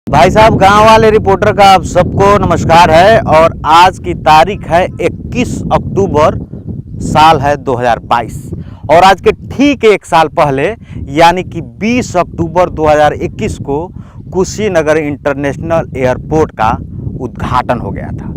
भाई साहब, गांव वाले रिपोर्टर का आप सबको नमस्कार है। और आज की तारीख है 21 अक्टूबर, साल है 2022। और आज के ठीक एक साल पहले यानी कि 20 अक्टूबर 2021 को कुशीनगर इंटरनेशनल एयरपोर्ट का उद्घाटन हो गया था।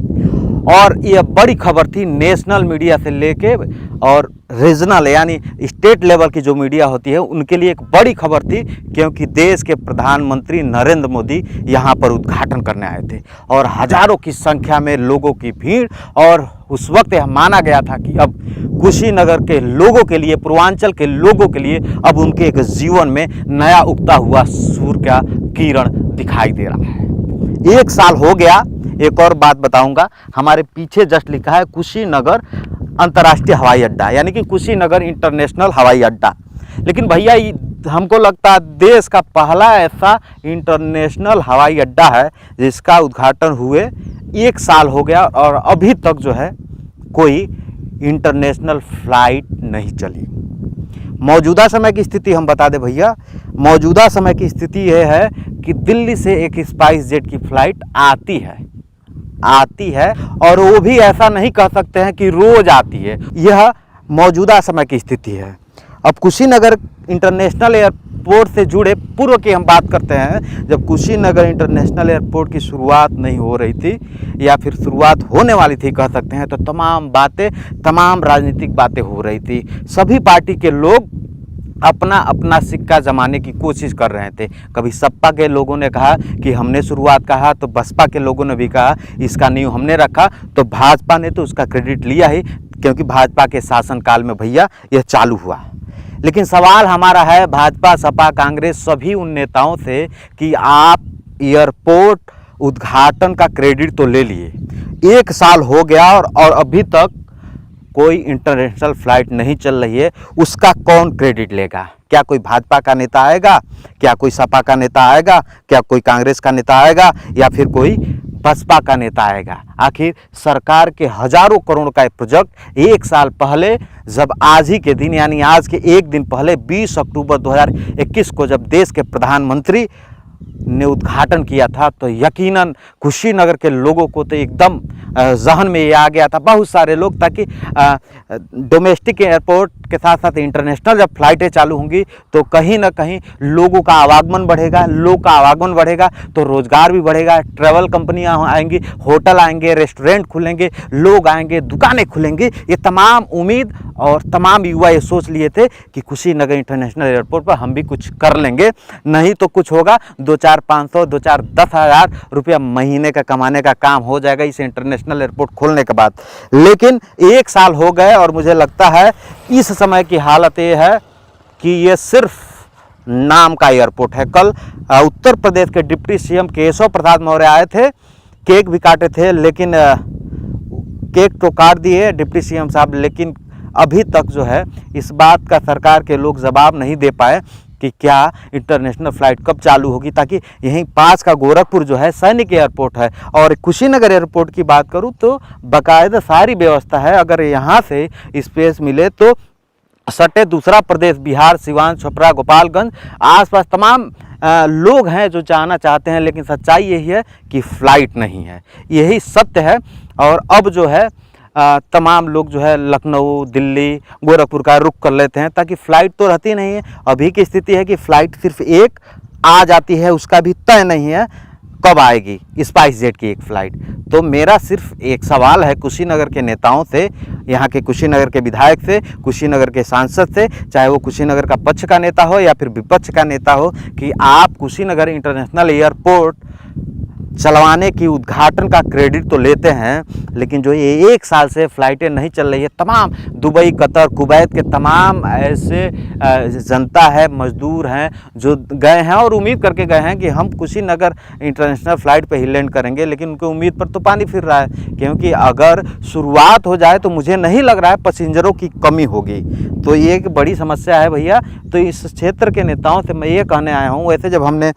और यह बड़ी खबर थी, नेशनल मीडिया से लेके और रीजनल यानी स्टेट लेवल की जो मीडिया होती है उनके लिए एक बड़ी खबर थी, क्योंकि देश के प्रधानमंत्री नरेंद्र मोदी यहाँ पर उद्घाटन करने आए थे और हजारों की संख्या में लोगों की भीड़। और उस वक्त यह माना गया था कि अब कुशीनगर के लोगों के लिए, पूर्वांचल के लोगों के लिए अब उनके एक जीवन में नया उगता हुआ सूर्य का किरण दिखाई दे रहा है। एक साल हो गया। एक और बात बताऊंगा, हमारे पीछे जस्ट लिखा है कुशीनगर अंतर्राष्ट्रीय हवाई अड्डा, यानी कि कुशीनगर इंटरनेशनल हवाई अड्डा। लेकिन भैया हमको लगता है देश का पहला ऐसा इंटरनेशनल हवाई अड्डा है जिसका उद्घाटन हुए एक साल हो गया और अभी तक जो है कोई इंटरनेशनल फ्लाइट नहीं चली। मौजूदा समय की स्थिति हम बता दें भैया, मौजूदा समय की स्थिति यह है कि दिल्ली से एक स्पाइस जेट की फ्लाइट आती है और वो भी ऐसा नहीं कह सकते हैं कि रोज आती है। यह मौजूदा समय की स्थिति है। अब कुशीनगर इंटरनेशनल एयरपोर्ट से जुड़े पूर्व की हम बात करते हैं। जब कुशीनगर इंटरनेशनल एयरपोर्ट की शुरुआत नहीं हो रही थी या फिर शुरुआत होने वाली थी कह सकते हैं, तो तमाम राजनीतिक बातें हो रही थी। सभी पार्टी के लोग अपना अपना सिक्का जमाने की कोशिश कर रहे थे। कभी सपा के लोगों ने कहा कि हमने शुरुआत कहा, तो बसपा के लोगों ने भी कहा इसका नींव हमने रखा, तो भाजपा ने तो उसका क्रेडिट लिया ही, क्योंकि भाजपा के शासनकाल में भैया यह चालू हुआ। लेकिन सवाल हमारा है भाजपा, सपा, कांग्रेस सभी उन नेताओं से कि आप एयरपोर्ट उद्घाटन का क्रेडिट तो ले लिए। एक साल हो गया और अभी तक कोई इंटरनेशनल फ्लाइट नहीं चल रही है। उसका कौन क्रेडिट लेगा? क्या कोई भाजपा का नेता आएगा? क्या कोई सपा का नेता आएगा? क्या कोई कांग्रेस का नेता आएगा? या फिर कोई बसपा का नेता आएगा? आखिर सरकार के हजारों करोड़ का प्रोजेक्ट एक साल पहले, जब आज ही के दिन यानी आज के एक दिन पहले 20 अक्टूबर 2021 को जब देश के प्रधानमंत्री ने उद्घाटन किया था, तो यकीनन कुशीनगर के लोगों को तो एकदम जहन में ये आ गया था। बहुत सारे लोग, ताकि डोमेस्टिक एयरपोर्ट के साथ साथ इंटरनेशनल जब फ्लाइटें चालू होंगी तो कहीं ना कहीं लोगों का आवागमन बढ़ेगा, तो रोजगार भी बढ़ेगा। ट्रैवल कंपनियां आएंगी, होटल आएंगे, रेस्टोरेंट खुलेंगे, लोग आएंगे, दुकानें खुलेंगी। ये तमाम उम्मीद और तमाम युवा ये सोच लिए थे कि कुशीनगर इंटरनेशनल एयरपोर्ट पर हम भी कुछ कर लेंगे, नहीं तो कुछ होगा 2-4-500, 2-4-10,000 रुपया महीने का कमाने का काम हो जाएगा इस इंटरनेशनल एयरपोर्ट खोलने के बाद। लेकिन एक साल हो गए और मुझे लगता है इस समय की हालत ये है कि ये सिर्फ नाम का एयरपोर्ट है। कल उत्तर प्रदेश के डिप्टी सीएम केशव प्रसाद मौर्य आए थे, केक भी काटे थे, लेकिन केक तो काट दिए डिप्टी सीएम साहब, लेकिन अभी तक जो है इस बात का सरकार के लोग जवाब नहीं दे पाए कि क्या इंटरनेशनल फ़्लाइट कब चालू होगी, ताकि यहीं पास का गोरखपुर जो है सैनिक एयरपोर्ट है। और कुशीनगर एयरपोर्ट की बात करूं तो बाकायदा सारी व्यवस्था है। अगर यहाँ से स्पेस मिले तो सटे दूसरा प्रदेश, बिहार, सिवान, छपरा, गोपालगंज, आसपास तमाम लोग हैं जो जाना चाहते हैं, लेकिन सच्चाई यही है कि फ़्लाइट नहीं है। यही सत्य है। और अब जो है तमाम लोग जो है लखनऊ, दिल्ली, गोरखपुर का रुख कर लेते हैं, ताकि फ़्लाइट तो रहती नहीं है। अभी की स्थिति है कि फ़्लाइट सिर्फ एक आ जाती है, उसका भी तय नहीं है कब आएगी स्पाइस जेट की एक फ़्लाइट। तो मेरा सिर्फ एक सवाल है कुशीनगर के नेताओं से, यहाँ के कुशीनगर के विधायक से, कुशीनगर के सांसद से, चाहे वो कुशीनगर का पक्ष का नेता हो या फिर विपक्ष का नेता हो, कि आप कुशीनगर इंटरनेशनल एयरपोर्ट चलवाने की उद्घाटन का क्रेडिट तो लेते हैं, लेकिन जो ये एक साल से फ़्लाइटें नहीं चल रही है, तमाम दुबई, कतर, कुवैत के तमाम ऐसे जनता है, मजदूर हैं जो गए हैं और उम्मीद करके गए हैं कि हम कुशीनगर इंटरनेशनल फ़्लाइट पे ही लैंड करेंगे, लेकिन उनकी उम्मीद पर तो पानी फिर रहा है। क्योंकि अगर शुरुआत हो जाए तो मुझे नहीं लग रहा है पैसेंजरों की कमी होगी। तो ये एक बड़ी समस्या है भैया। तो इस क्षेत्र के नेताओं से मैं ये कहने आया हूँ, वैसे जब हमने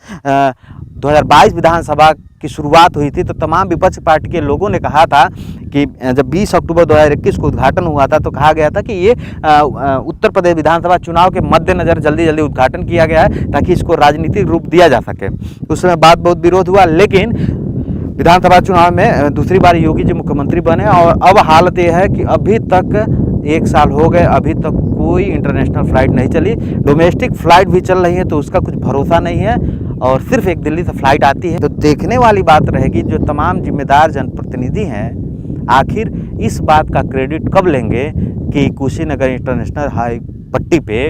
2022 विधानसभा की शुरुआत हुई थी तो तमाम विपक्ष पार्टी के लोगों ने कहा था कि जब 20 अक्टूबर 2021 को उद्घाटन हुआ था तो कहा गया था कि ये उत्तर प्रदेश विधानसभा चुनाव के मद्देनज़र जल्दी जल्दी उद्घाटन किया गया है ताकि इसको राजनीतिक रूप दिया जा सके। उस समय बात बहुत विरोध हुआ, लेकिन विधानसभा चुनाव में दूसरी बार योगी जी मुख्यमंत्री बने और अब हालत ये है कि अभी तक 1 साल हो गए, अभी तक कोई इंटरनेशनल फ़्लाइट नहीं चली। डोमेस्टिक फ़्लाइट भी चल रही है तो उसका कुछ भरोसा नहीं है और सिर्फ एक दिल्ली से फ़्लाइट आती है। तो देखने वाली बात रहेगी जो तमाम जिम्मेदार जनप्रतिनिधि हैं आखिर इस बात का क्रेडिट कब लेंगे कि कुशीनगर इंटरनेशनल हाई पट्टी पे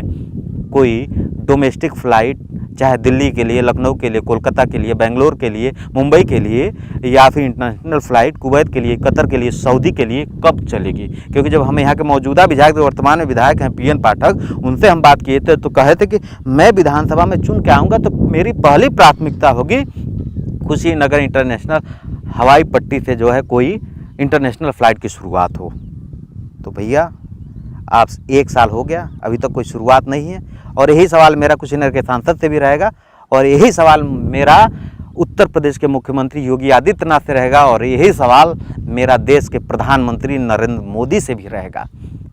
कोई डोमेस्टिक फ़्लाइट चाहे दिल्ली के लिए, लखनऊ के लिए, कोलकाता के लिए, बेंगलोर के लिए, मुंबई के लिए या फिर इंटरनेशनल फ़्लाइट कुवैत के लिए, कतर के लिए, सऊदी के लिए कब चलेगी। क्योंकि जब हम यहाँ के मौजूदा विधायक जो वर्तमान में विधायक हैं PN पाठक, उनसे हम बात किए थे तो कहे थे कि मैं विधानसभा में चुन के आऊँगा तो मेरी पहली प्राथमिकता होगी कुशीनगर इंटरनेशनल हवाई पट्टी से जो है कोई इंटरनेशनल फ़्लाइट की शुरुआत हो। तो भैया आप 1 साल हो गया, अभी तक कोई शुरुआत नहीं है और यही सवाल मेरा कुशीनगर के सांसद से भी रहेगा और यही सवाल मेरा उत्तर प्रदेश के मुख्यमंत्री योगी आदित्यनाथ से रहेगा और यही सवाल मेरा देश के प्रधानमंत्री नरेंद्र मोदी से भी रहेगा।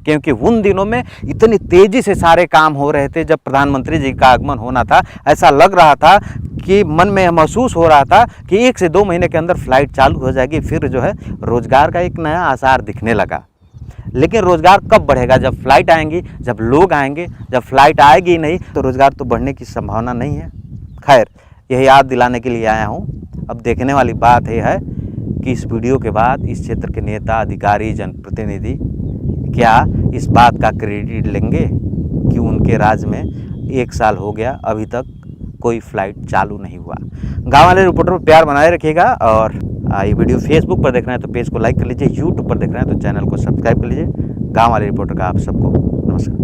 क्योंकि उन दिनों में इतनी तेज़ी से सारे काम हो रहे थे, जब प्रधानमंत्री जी का आगमन होना था ऐसा लग रहा था कि मन में महसूस हो रहा था कि 1 से 2 महीने के अंदर फ़्लाइट चालू हो जाएगी, फिर जो है रोज़गार का एक नया आसार दिखने लगा। लेकिन रोज़गार कब बढ़ेगा? जब फ़्लाइट आएंगी, जब लोग आएंगे। जब फ़्लाइट आएगी नहीं तो रोज़गार तो बढ़ने की संभावना नहीं है। खैर, यही याद दिलाने के लिए आया हूँ। अब देखने वाली बात ये है कि इस वीडियो के बाद इस क्षेत्र के नेता, अधिकारी, जनप्रतिनिधि क्या इस बात का क्रेडिट लेंगे कि उनके राज्य में 1 साल हो गया, अभी तक कोई फ़्लाइट चालू नहीं हुआ। गाँव वाले रिपोर्टर पर प्यार बनाए रखिएगा और ये वीडियो फेसबुक पर देख रहे हैं तो पेज को लाइक कर लीजिए, यूट्यूब पर देख रहे हैं तो चैनल को सब्सक्राइब कर लीजिए। गाँव वाले रिपोर्टर का आप सबको नमस्कार।